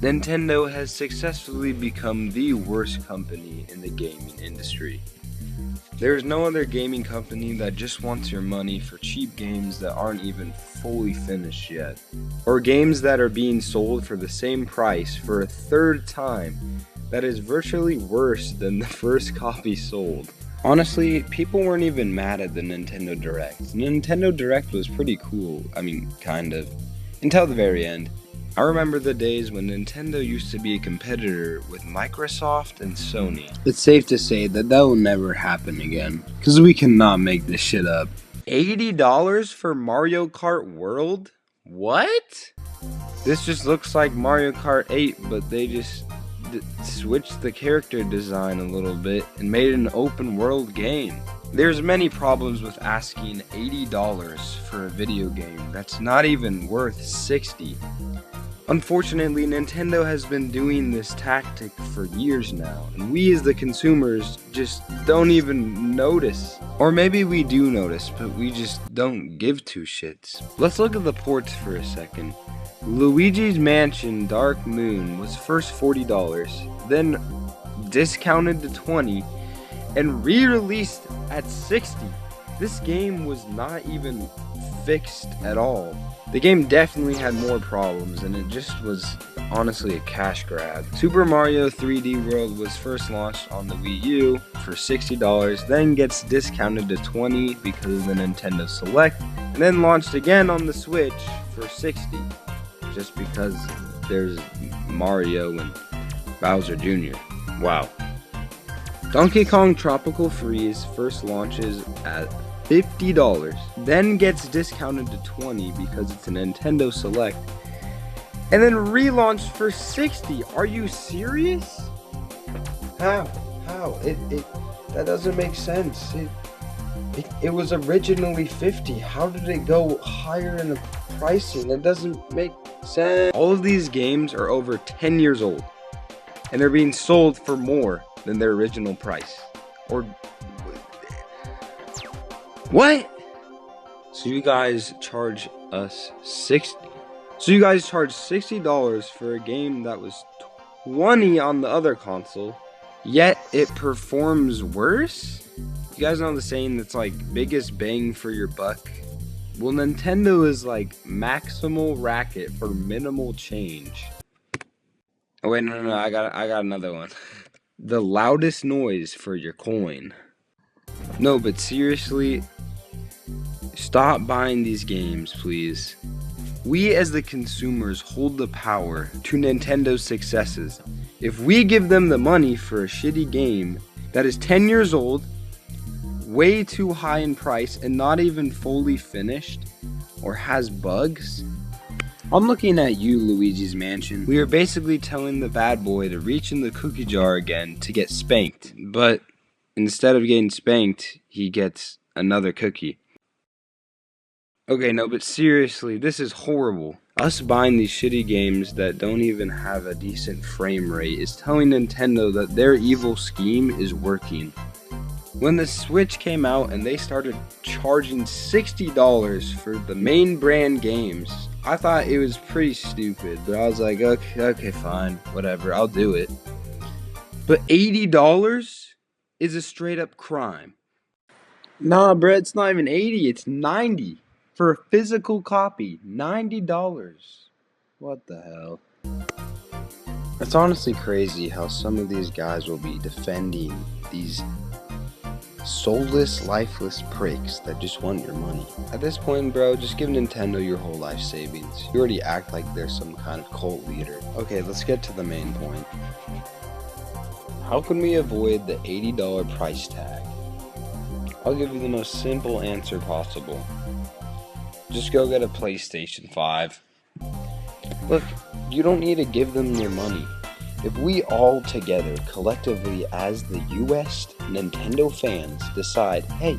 Nintendo has successfully become the worst company in the gaming industry. There is no other gaming company that just wants your money for cheap games that aren't even fully finished yet, or games that are being sold for the same price for a third time that is virtually worse than the first copy sold. Honestly, people weren't even mad at the Nintendo Direct. Nintendo Direct was pretty cool, kind of, until the very end. I remember the days when Nintendo used to be a competitor with Microsoft and Sony. It's safe to say that will never happen again, because we cannot make this shit up. $80 for Mario Kart World? What? This just looks like Mario Kart 8, but they just switched the character design a little bit and made it an open world game. There's many problems with asking $80 for a video game that's not even worth $60. Unfortunately, Nintendo has been doing this tactic for years now, and we as the consumers just don't even notice. Or maybe we do notice, but we just don't give two shits. Let's look at the ports for a second. Luigi's Mansion Dark Moon was first $40, then discounted to $20, and re-released at $60. This game was not even fixed at all. The game definitely had more problems, and it just was honestly a cash grab. Super Mario 3D World was first launched on the Wii U for $60, then gets discounted to $20 because of the Nintendo Select, and then launched again on the Switch for $60, just because there's Mario and Bowser Jr. Wow. Donkey Kong Tropical Freeze first launches at $50, then gets discounted to $20 because it's a Nintendo Select, and then relaunched for $60. Are you serious? How? That doesn't make sense. It was originally $50. How did it go higher in the pricing? That doesn't make sense. All of these games are over 10 years old, and they're being sold for more than their original price. Or what? So you guys charge us $60 for a game that was $20 on the other console, yet it performs worse? You guys know the saying that's like biggest bang for your buck? Well, Nintendo is like maximal racket for minimal change. Oh wait, no, I got another one. The loudest noise for your coin. No, but seriously, stop buying these games, please. We as the consumers hold the power to Nintendo's successes. If we give them the money for a shitty game that is 10 years old, way too high in price, and not even fully finished, or has bugs, I'm looking at you, Luigi's Mansion. We are basically telling the bad boy to reach in the cookie jar again to get spanked, but instead of getting spanked, he gets another cookie. Okay, no, but seriously, this is horrible. Us buying these shitty games that don't even have a decent frame rate is telling Nintendo that their evil scheme is working. When the Switch came out and they started charging $60 for the main brand games, I thought it was pretty stupid, but I was like, okay, fine, whatever, I'll do it. But $80 is a straight up crime. Nah, bro, it's not even 80, it's 90 for a physical copy. $90. What the hell? It's honestly crazy how some of these guys will be defending these soulless, lifeless pricks that just want your money. At this point, bro, just give Nintendo your whole life savings. You already act like they're some kind of cult leader. Okay, let's get to the main point. How can we avoid the $80 price tag? I'll give you the most simple answer possible. Just go get a PlayStation 5. Look, you don't need to give them your money. If we all together, collectively as the US Nintendo fans, decide, hey,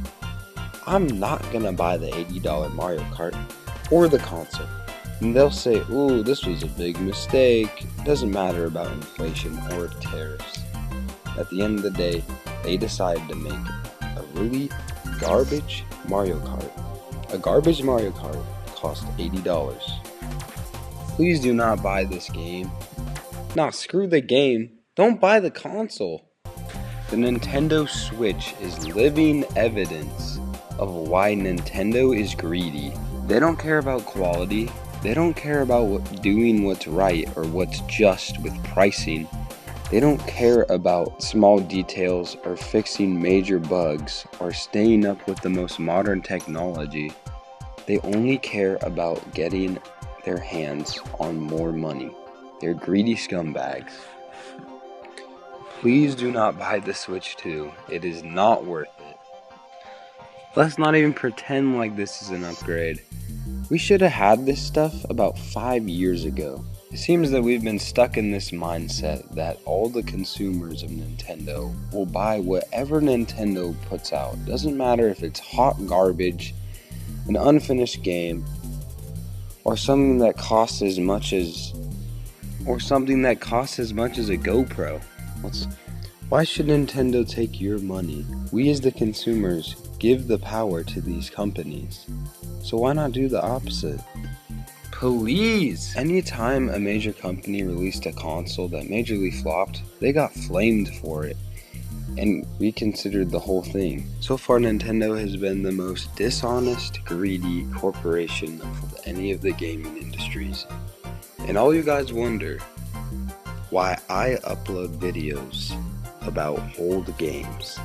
I'm not gonna buy the $80 Mario Kart or the console, and they'll say, ooh, this was a big mistake. It doesn't matter about inflation or tariffs. At the end of the day, they decided to make a really garbage Mario Kart. A garbage Mario Kart cost $80. Please do not buy this game. Nah, screw the game. Don't buy the console. The Nintendo Switch is living evidence of why Nintendo is greedy. They don't care about quality. They don't care about doing what's right or what's just with pricing. They don't care about small details or fixing major bugs or staying up with the most modern technology. They only care about getting their hands on more money. They're greedy scumbags. Please do not buy the Switch 2. It is not worth it. Let's not even pretend like this is an upgrade. We should have had this stuff about 5 years ago. It seems that we've been stuck in this mindset that all the consumers of Nintendo will buy whatever Nintendo puts out. Doesn't matter if it's hot garbage, an unfinished game, or something that costs as much as a GoPro. Why should Nintendo take your money? We as the consumers give the power to these companies. So why not do the opposite? Please! Anytime a major company released a console that majorly flopped, they got flamed for it and reconsidered the whole thing. So far, Nintendo has been the most dishonest, greedy corporation of any of the gaming industries. And all you guys wonder why I upload videos about old games.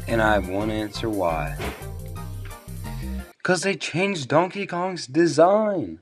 And I have one answer why. 'Cause they changed Donkey Kong's design.